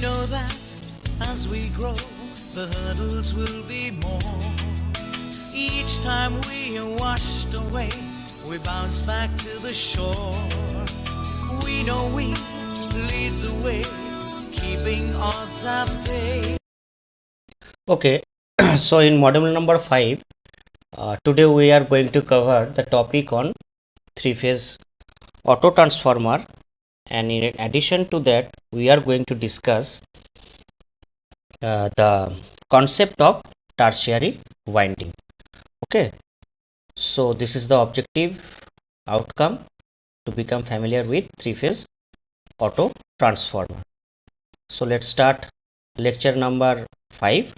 know that as we grow, the hurdles will be more. Each time we are washed away, we bounce back to the shore. We know we lead the way, keeping odds at bay. Okay, so in module number 5, today we are going to cover the topic on three-phase auto transformer, and in addition to that we are going to discuss the concept of tertiary winding. Okay, so this is the objective outcome to become familiar with three-phase auto transformer. So let's start lecture number 5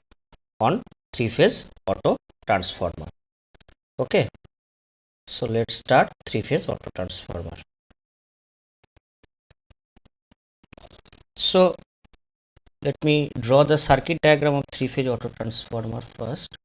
on three-phase auto transformer. Okay, so let's start three-phase auto transformer. So let me draw the circuit diagram of three-phase auto transformer first.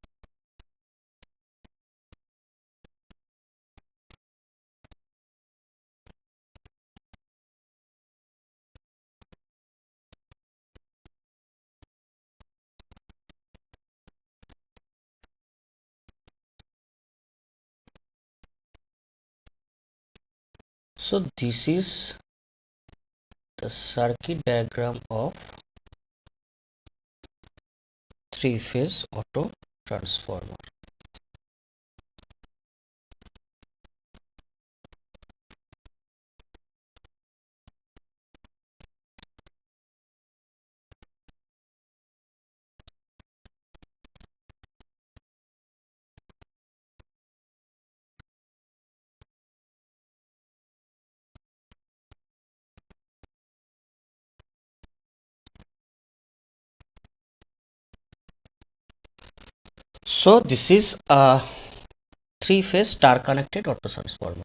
So this is the circuit diagram of three-phase auto transformer. So this is a three-phase star connected auto transformer.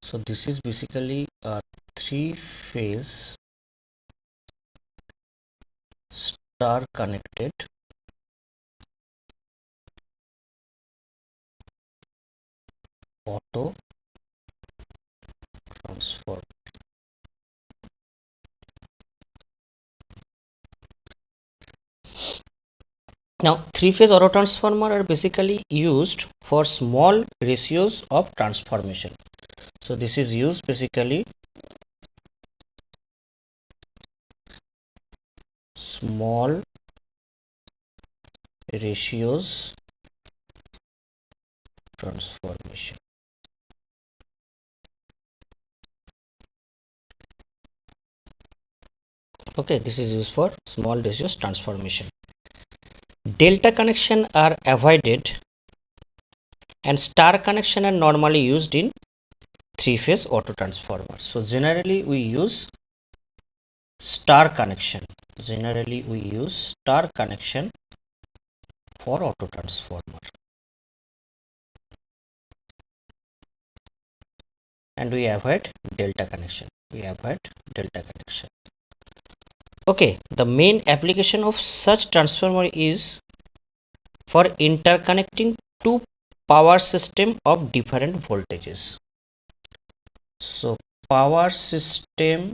So this is basically a three-phase star connected auto transformer. Now three-phase auto transformer are basically used for small ratios of transformation. So this is used basically small ratios transformation. Okay, this is used for small ratios transformation. Delta connection are avoided and star connection are normally used in three-phase auto transformer. So generally we use star connection. Generally we use star connection for auto transformer, and we avoid delta connection. Okay, the main application of such transformer is for interconnecting two power system of different voltages. So power system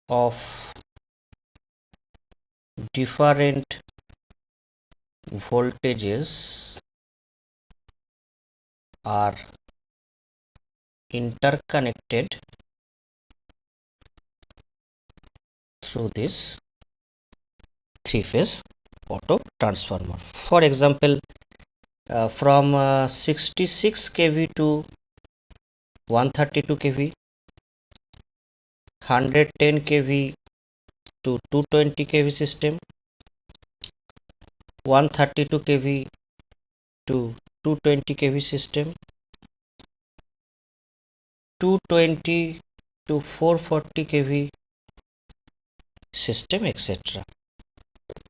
of different voltages are interconnected through this three-phase auto transformer. For example, from 66 kV to 132 kV, 110 kV to 220 kV system, 132 kV to 220 kV system, 220 to 440 kV system, etc.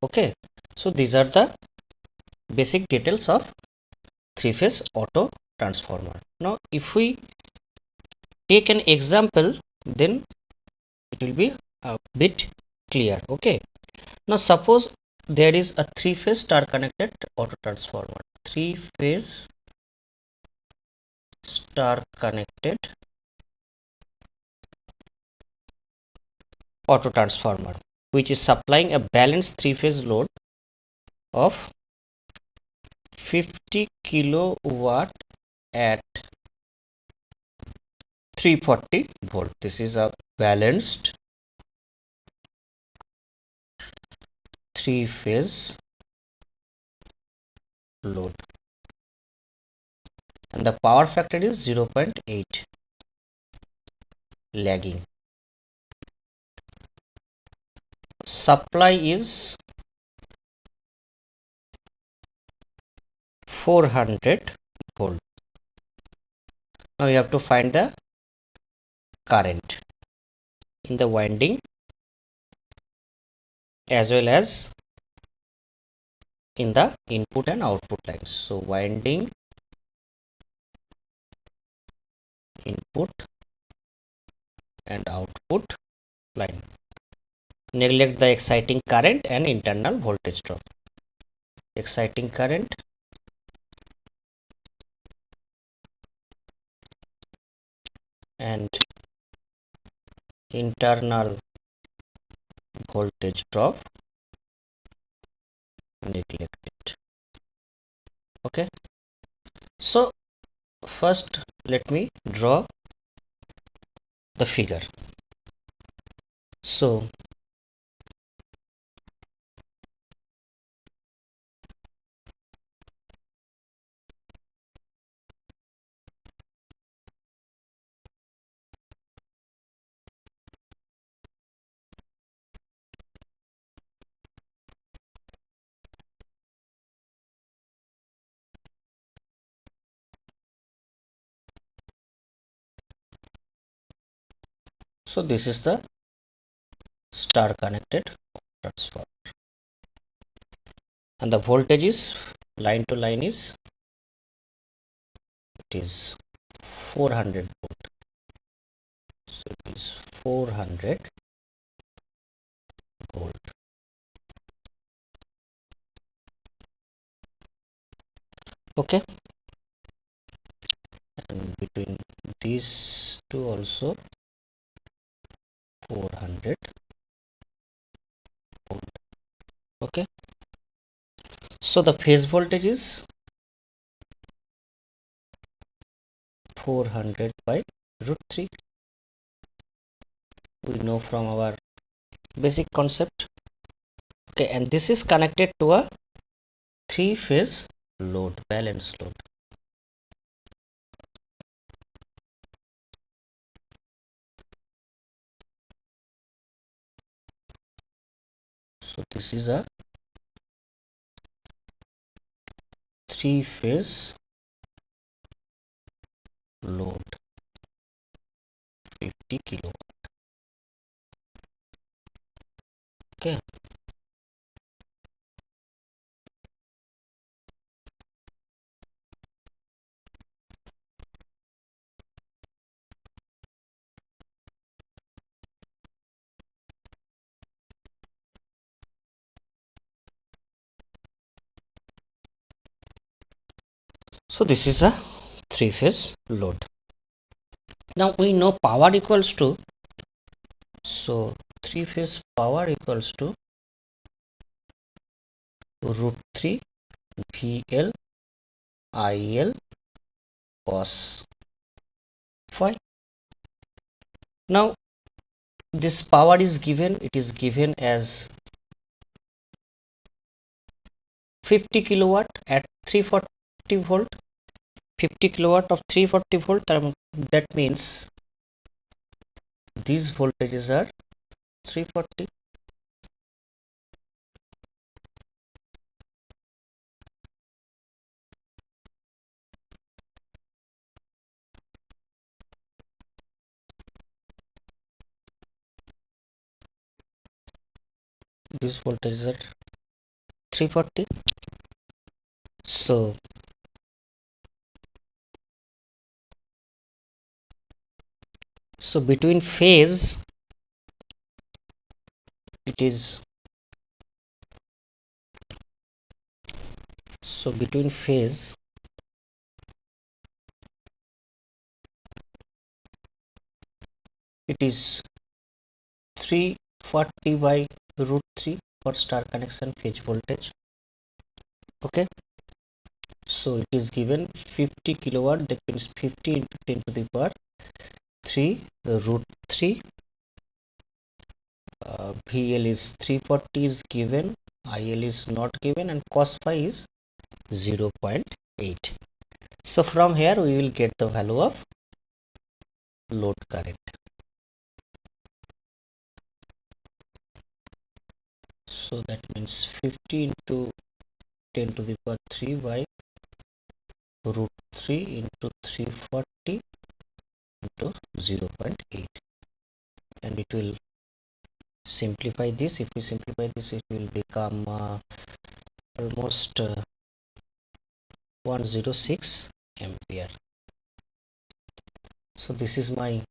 Okay, so these are the basic details of three-phase auto transformer. Now if we take an example, then it will be a bit clear. Okay, now suppose there is a three-phase star connected auto transformer. Three-phase star connected autotransformer, which is supplying a balanced three-phase load of 50 kilowatt at 340 volt. This is a balanced three-phase load, and the power factor is 0.8 lagging. Supply is 400 volt. Now you have to find the current in the winding as well as in the input and output lines. So winding, input and output line. Neglect the exciting current and internal voltage drop. Exciting current and internal voltage drop, neglect it. Okay, so first let me draw the figure. So this is the star connected transformer, and the voltage is line to line is 400 volt. So it is 400 volt. Okay, and between these two also 400 volt. Okay, so the phase voltage is 400 by root 3. We know from our basic concept. Okay, and this is connected to a three-phase load, balanced load. So this is a three-phase load, 50 kilowatt. Okay, so this is a three-phase load. Now we know power equals to, so three-phase power equals to root 3 VL IL cos phi. Now this power is given, it is given as 50 kilowatt at 340 volt. 50 kilowatt of 340 volt, that means these voltages are 340. These voltages are 340. So between phase it is, so between phase it is 3 40 by root 3 for star connection phase voltage. Okay, so it is given 50 kilowatt, that means 50 into 10 to the power 3 root 3. VL is 340 is given, IL is not given, and cos phi is 0.8. So from here we will get the value of load current. So that means 50 into 10 to the power 3 by root 3 into 340 into 0.8, and it will simplify this. If we simplify this, it will become almost 106 ampere. So this is my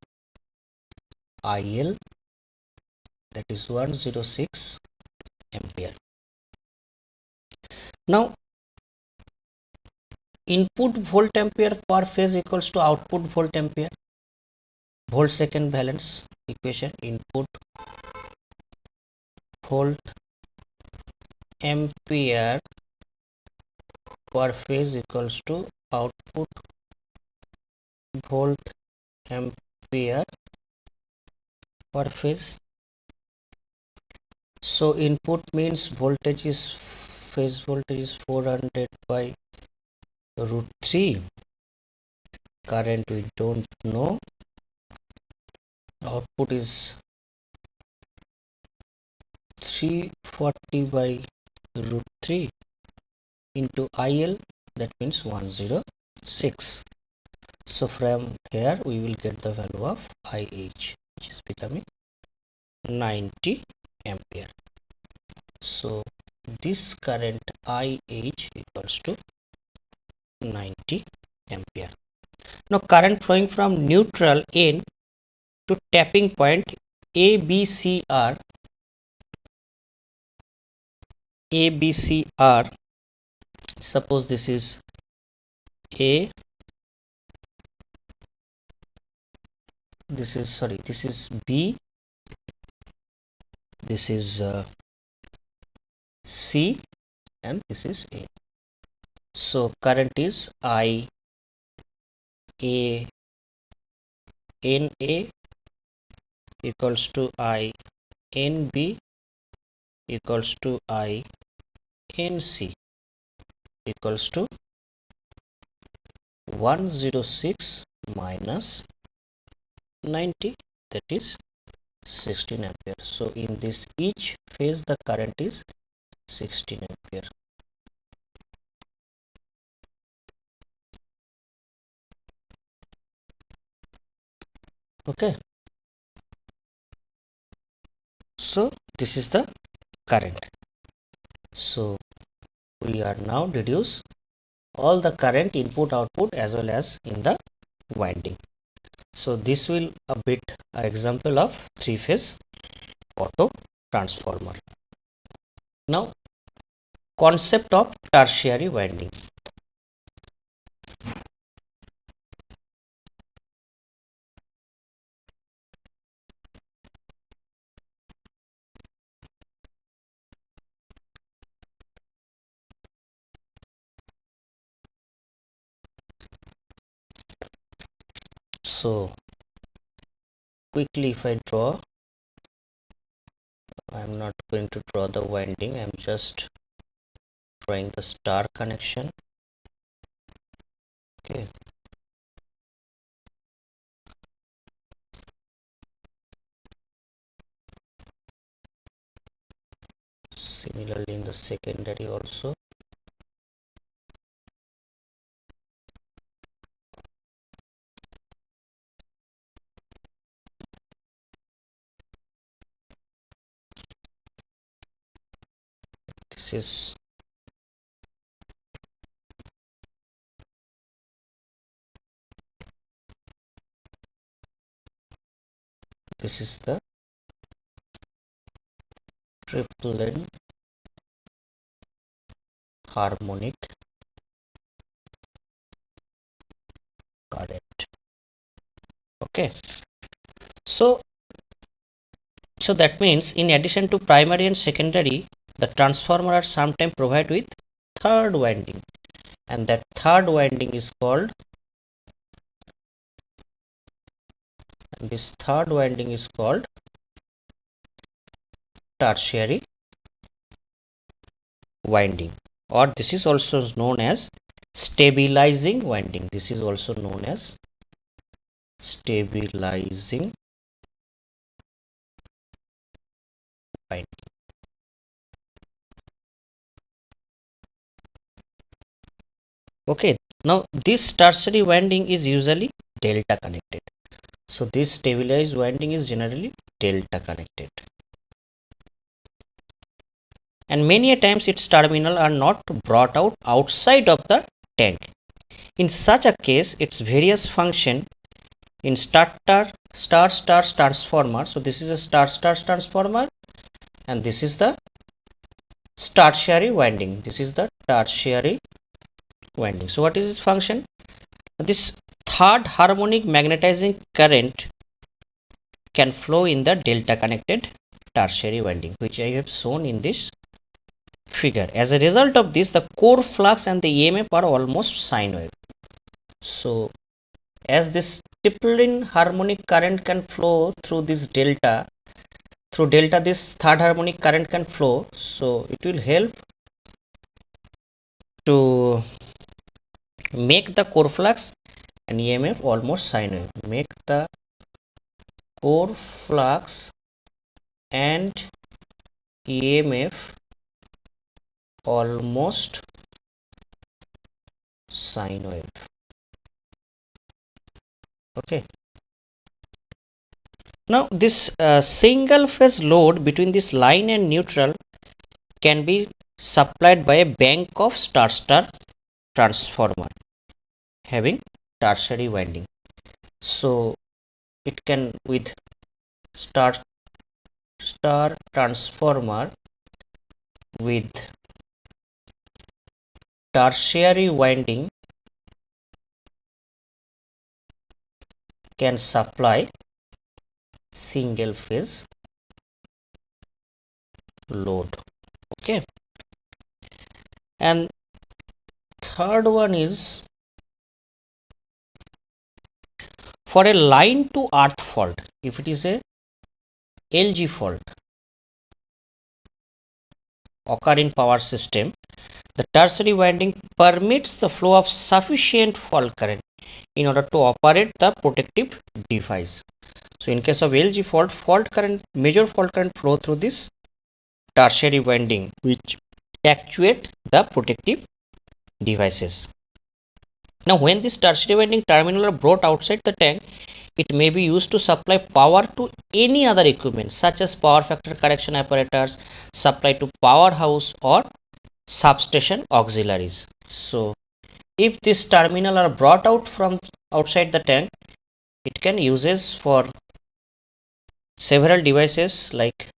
IL, that is 106 ampere. Now input volt ampere per phase equals to output volt ampere, volt second balance equation. Input volt ampere per phase equals to output volt ampere per phase. So input means voltage is, phase voltage is 400 by root 3. Current we don't know. Output is 340 by root 3 into IL, that means 106. So from here we will get the value of IH, which is becoming 90 ampere. So this current IH equals to 90 ampere. Now current flowing from neutral N to tapping point ABCR, suppose this is A, this is B, this is C, and this is A. So current is I A N A equals to I N B equals to I N C equals to 106 minus 90, that is 16 ampere. So in this each phase the current is 16 ampere. Okay, so this is the current. So we are now deduce all the current input output as well as in the winding. So this will a bit example of three-phase auto transformer. Now concept of tertiary winding. So quickly if I draw, I am not going to draw the winding, I am just drawing the star connection. Okay, similarly in the secondary also. This is the triplet harmonic current. Okay, so So that means in addition to primary and secondary, the transformer are sometimes provided with third winding, and that third winding is called, and this third winding is called tertiary winding, or this is also known as stabilizing winding. This is also known as stabilizing winding. Okay, now this tertiary winding is usually delta connected. So this stabilized winding is generally delta connected, and many a times its terminal are not brought out outside of the tank. In such a case, its various function in star transformer. So this is a star transformer, and this is the tertiary winding. This is the tertiary winding. So what is its function? This third harmonic magnetizing current can flow in the delta connected tertiary winding, which I have shown in this figure. As a result of this, the core flux and the EMF are almost sine wave. So as this Diploma harmonic current can flow through this delta, this third harmonic current can flow, so it will help to make the core flux and EMF almost sine wave. Make the core flux and EMF almost sine wave. Okay. Now this single phase load between this line and neutral can be supplied by a bank of star transformer having tertiary winding. So it can, with star transformer with tertiary winding, can supply single phase load. Okay, and third one is for a line to earth fault. If it is a LG fault occur in power system, the tertiary winding permits the flow of sufficient fault current in order to operate the protective device. So in case of LG fault current, major fault current flow through this tertiary winding, which actuate the protective devices. Now when this tertiary winding terminal are brought outside the tank, it may be used to supply power to any other equipment such as power factor correction apparatus, supply to powerhouse or substation auxiliaries. So if this terminal are brought out from outside the tank, it can uses for several devices like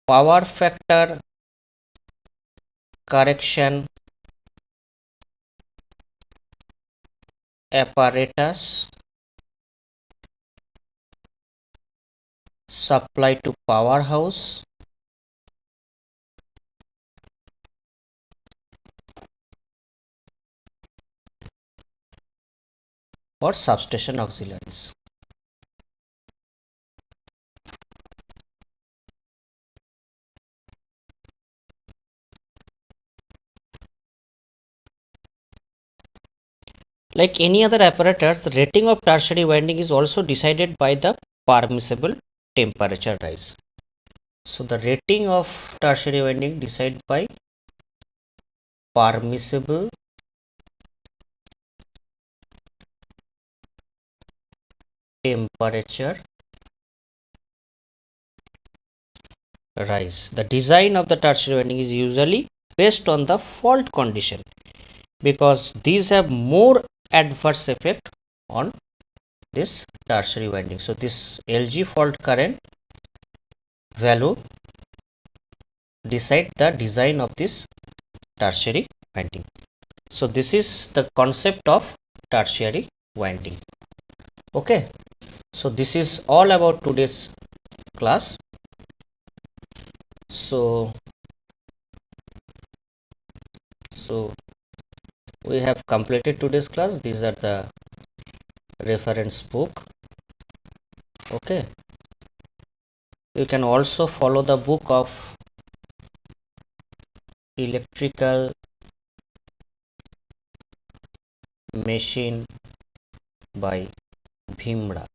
power factor correction apparatus, supply to powerhouse, or substation auxiliaries. Like any other apparatus, the rating of tertiary winding is also decided by the permissible temperature rise. So the rating of tertiary winding decided by permissible temperature rise. The design of the tertiary winding is usually based on the fault condition, because these have more adverse effect on this tertiary winding. So this LG fault current value decide the design of this tertiary winding. So this is the concept of tertiary winding. Okay, so this is all about today's class. So we have completed today's class. These are the reference book. Okay, you can also follow the book of electrical machine by Bhimra.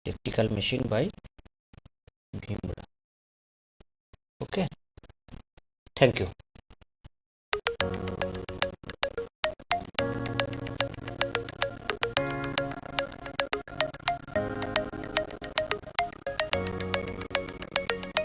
Electrical machine by Bhimra. Okay, thank you.